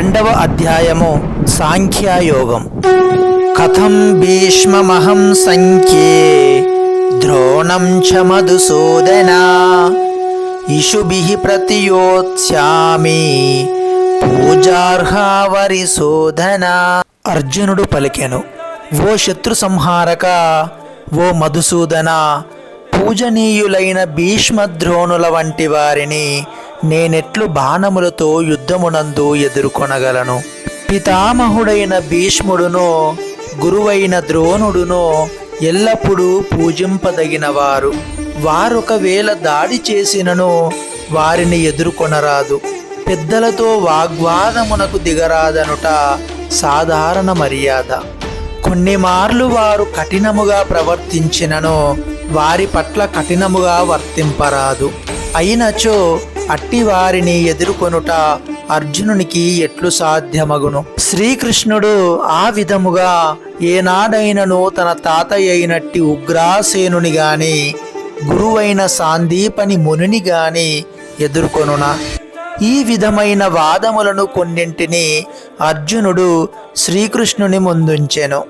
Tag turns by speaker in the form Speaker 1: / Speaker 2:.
Speaker 1: రెండవ అధ్యాయము సాంఖ్యయోగం. కథం భీష్మమహం సంఖ్యే ద్రోణం చ మధుసూదన ఇషుభిః ప్రతియోత్స్యామి పూజార్హావరిశోధన. అర్జునుడు పలికెను, ఓ శత్రు సంహారక, ఓ మధుసూదన, పూజనీయులైన భీష్మద్రోణుల వంటి వారిని నేనెట్లు బాణములతో యుద్ధమునందు ఎదుర్కొనగలను? పితామహుడైన భీష్ముడును గురువైన ద్రోణుడును ఎల్లప్పుడూ పూజింపదగినవారు. వారొకవేళ దాడి చేసినను వారిని ఎదుర్కొనరాదు. పెద్దలతో వాగ్వాదమునకు దిగరాదనుట సాధారణ మర్యాద. కొన్ని మార్లు వారు కఠినముగా ప్రవర్తించినను వారి పట్ల కఠినముగా వర్తింపరాదు. అయినచో అట్టి వారిని ఎదుర్కొనుట అర్జునునికి ఎట్లు సాధ్యమగును? శ్రీకృష్ణుడు ఆ విధముగా ఏనాడైనను తన తాతయ్య అయినట్టి ఉగ్రాసేనుని గాని గురువైన సాందీపని మునిని గాని ఎదుర్కొనునా? ఈ విధమైన వాదములను కొన్నింటిని అర్జునుడు శ్రీకృష్ణుని ముందుంచెను.